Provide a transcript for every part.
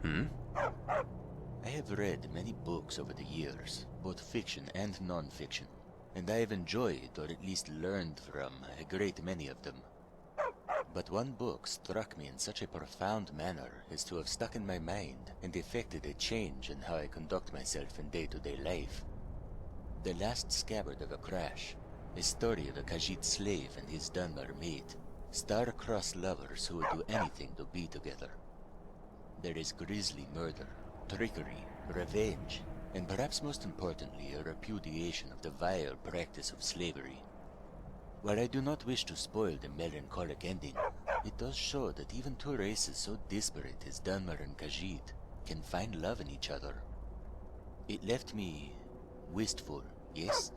Hmm? I have read many books over the years, both fiction and non-fiction, and I have enjoyed, or at least learned from, a great many of them. But one book struck me in such a profound manner as to have stuck in my mind and effected a change in how I conduct myself in day-to-day life. The Last Scabbard of a Crash, a story of a Khajiit slave and his Dunmer mate, star-crossed lovers who would do anything to be together. There is grisly murder, trickery, revenge, and perhaps most importantly, a repudiation of the vile practice of slavery. While I do not wish to spoil the melancholic ending, it does show that even two races so disparate as Dunmer and Khajiit can find love in each other. It left me wistful, yes?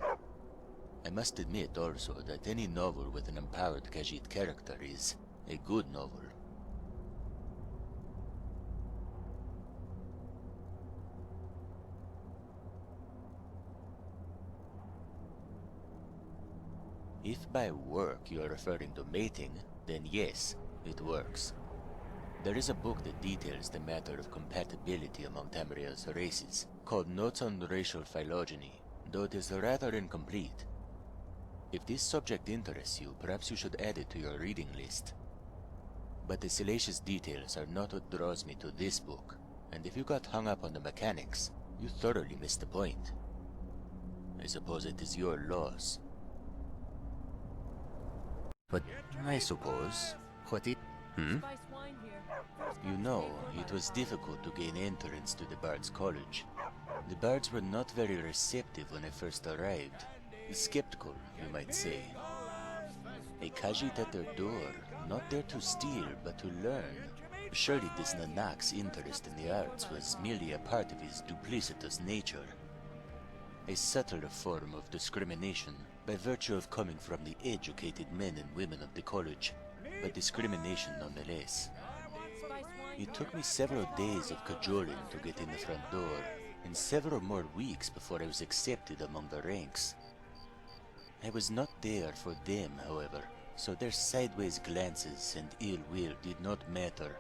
I must admit also that any novel with an empowered Khajiit character is a good novel. If by work you are referring to mating, then yes, it works. There is a book that details the matter of compatibility among Tamriel's races, called Notes on Racial Phylogeny, though it is rather incomplete. If this subject interests you, perhaps you should add it to your reading list. But the salacious details are not what draws me to this book, and if you got hung up on the mechanics, you thoroughly missed the point. I suppose it is your loss. But I suppose, what it... Hmm? You know, it was difficult to gain entrance to the Bards' College. The Bards were not very receptive when I first arrived. Skeptical, you might say. A Khajiit at their door, not there to steal, but to learn. Surely this Nanak's interest in the arts was merely a part of his duplicitous nature. A subtler form of discrimination, by virtue of coming from the educated men and women of the college, but discrimination nonetheless. It took me several days of cajoling to get in the front door, and several more weeks before I was accepted among the ranks. I was not there for them, however, so their sideways glances and ill will did not matter.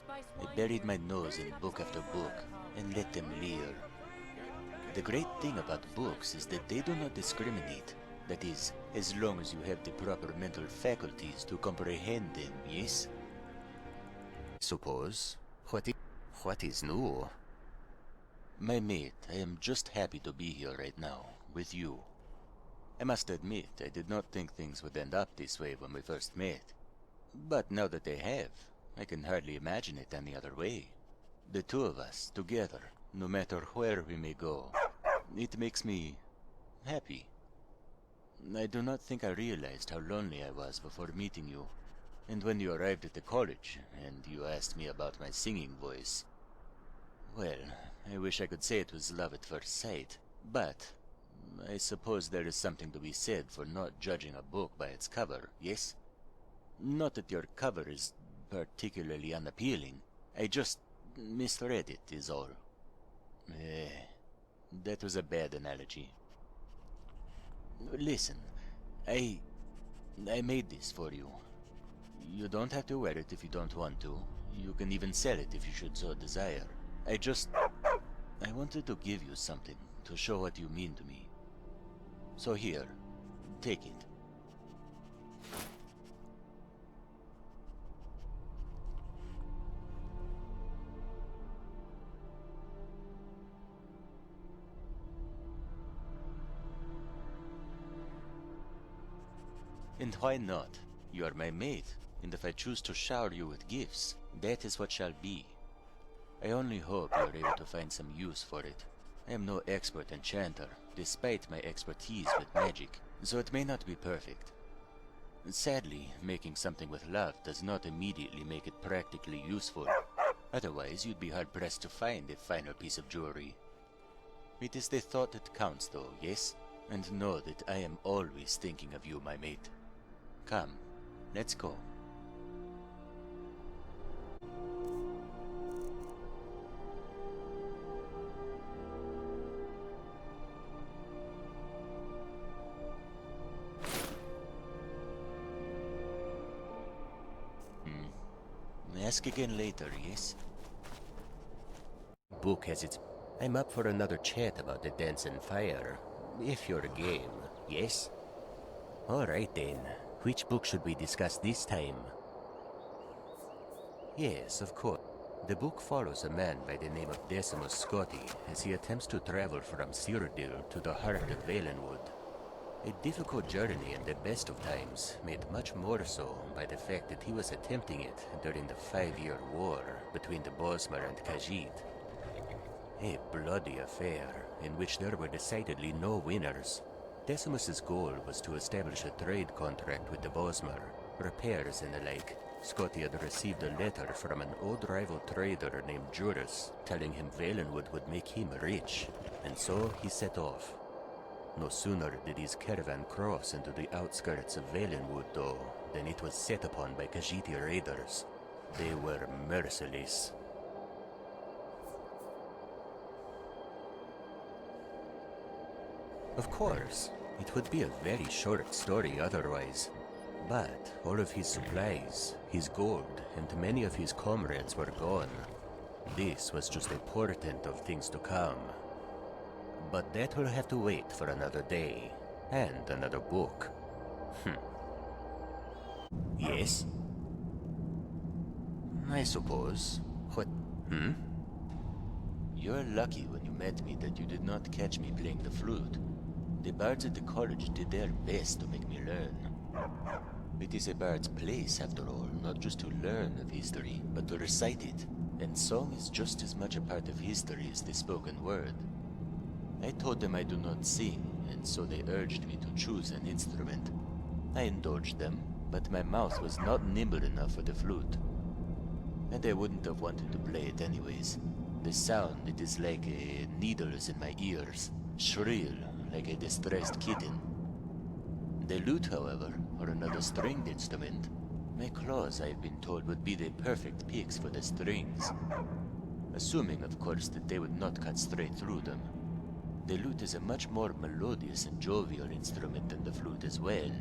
I buried my nose in book after book, and let them leer. The great thing about books is that they do not discriminate. That is, as long as you have the proper mental faculties to comprehend them, yes? Suppose. What is new? My mate, I am just happy to be here right now, with you. I must admit, I did not think things would end up this way when we first met. But now that they have, I can hardly imagine it any other way. The two of us, together, no matter where we may go, it makes me happy. I do not think I realized how lonely I was before meeting you. And when you arrived at the college, and you asked me about my singing voice, well, I wish I could say it was love at first sight, but I suppose there is something to be said for not judging a book by its cover, yes? Not that your cover is particularly unappealing. I just misread it, is all. That was a bad analogy. Listen, I made this for you. You don't have to wear it if you don't want to. You can even sell it if you should so desire. I wanted to give you something to show what you mean to me. So here, take it. And why not? You are my mate, and if I choose to shower you with gifts, that is what shall be. I only hope you are able to find some use for it. I am no expert enchanter, despite my expertise with magic, so it may not be perfect. Sadly, making something with love does not immediately make it practically useful. Otherwise, you'd be hard-pressed to find a finer piece of jewelry. It is the thought that counts, though, yes? And know that I am always thinking of you, my mate. Come, let's go. Ask again later, yes? book has its... I'm up for another chat about the dancing fire, if you're game, yes? Alright then, which book should we discuss this time? Yes, of course. The book follows a man by the name of Decimus Scotti as he attempts to travel from Cyrodiil to the heart of Valenwood. A difficult journey in the best of times, made much more so by the fact that he was attempting it during the 5-year war between the Bosmer and Khajiit. A bloody affair in which there were decidedly no winners. Decimus's goal was to establish a trade contract with the Bosmer, repairs and the like. Scotti had received a letter from an old rival trader named Judas, telling him Valenwood would make him rich, and so he set off. No sooner did his caravan cross into the outskirts of Valenwood, though, than it was set upon by Khajiiti raiders. They were merciless. Of course, it would be a very short story otherwise. But all of his supplies, his gold, and many of his comrades were gone. This was just a portent of things to come. But that will have to wait for another day, and another book. Yes? I suppose. What? You're lucky when you met me that you did not catch me playing the flute. The bards at the college did their best to make me learn. It is a bard's place, after all, not just to learn of history, but to recite it. And song is just as much a part of history as the spoken word. I told them I do not sing, and so they urged me to choose an instrument. I indulged them, but my mouth was not nimble enough for the flute. And I wouldn't have wanted to play it anyways. The sound, it is like needles in my ears, shrill, like a distressed kitten. The lute, however, or another stringed instrument, my claws, I have been told, would be the perfect picks for the strings. Assuming, of course, that they would not cut straight through them. The lute is a much more melodious and jovial instrument than the flute as well.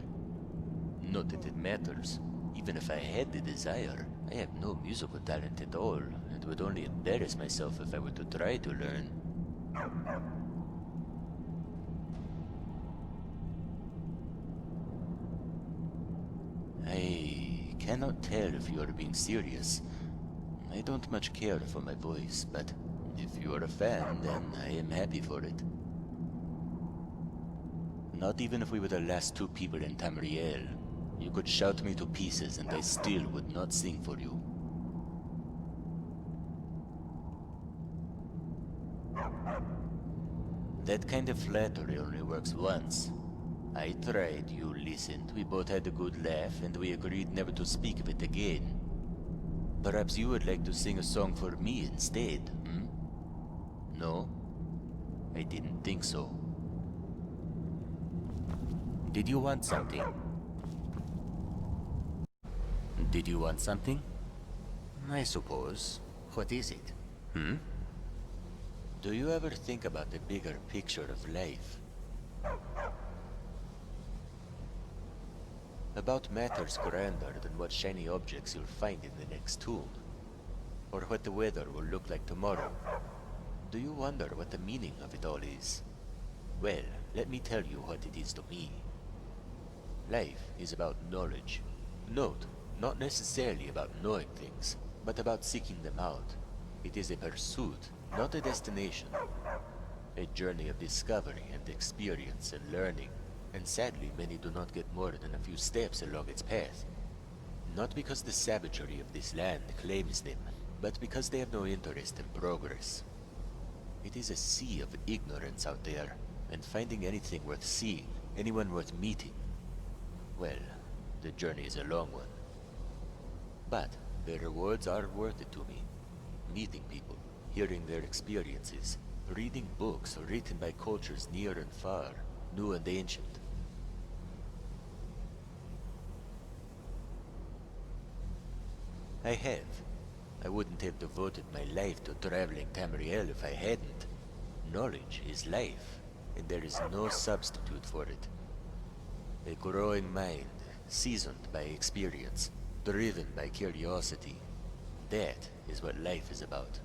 Not that it matters. Even if I had the desire, I have no musical talent at all, and would only embarrass myself if I were to try to learn. I cannot tell if you are being serious. I don't much care for my voice, but if you are a fan, then I am happy for it. Not even if we were the last 2 people in Tamriel. You could shout me to pieces and I still would not sing for you. That kind of flattery only works once. I tried, you listened, we both had a good laugh, and we agreed never to speak of it again. Perhaps you would like to sing a song for me instead, No? I didn't think so. Did you want something? Did you want something? I suppose. What is it? Do you ever think about the bigger picture of life? About matters grander than what shiny objects you'll find in the next tomb? Or what the weather will look like tomorrow? Do you wonder what the meaning of it all is? Well, let me tell you what it is to me. Life is about knowledge. Note, not necessarily about knowing things, but about seeking them out. It is a pursuit, not a destination. A journey of discovery and experience and learning, and sadly many do not get more than a few steps along its path. Not because the savagery of this land claims them, but because they have no interest in progress. It is a sea of ignorance out there, and finding anything worth seeing, anyone worth meeting, well, the journey is a long one. But the rewards are worth it to me. Meeting people, hearing their experiences, reading books written by cultures near and far, new and ancient. I have. I wouldn't have devoted my life to traveling Tamriel if I hadn't. Knowledge is life, and there is no substitute for it. A growing mind, seasoned by experience, driven by curiosity. That is what life is about.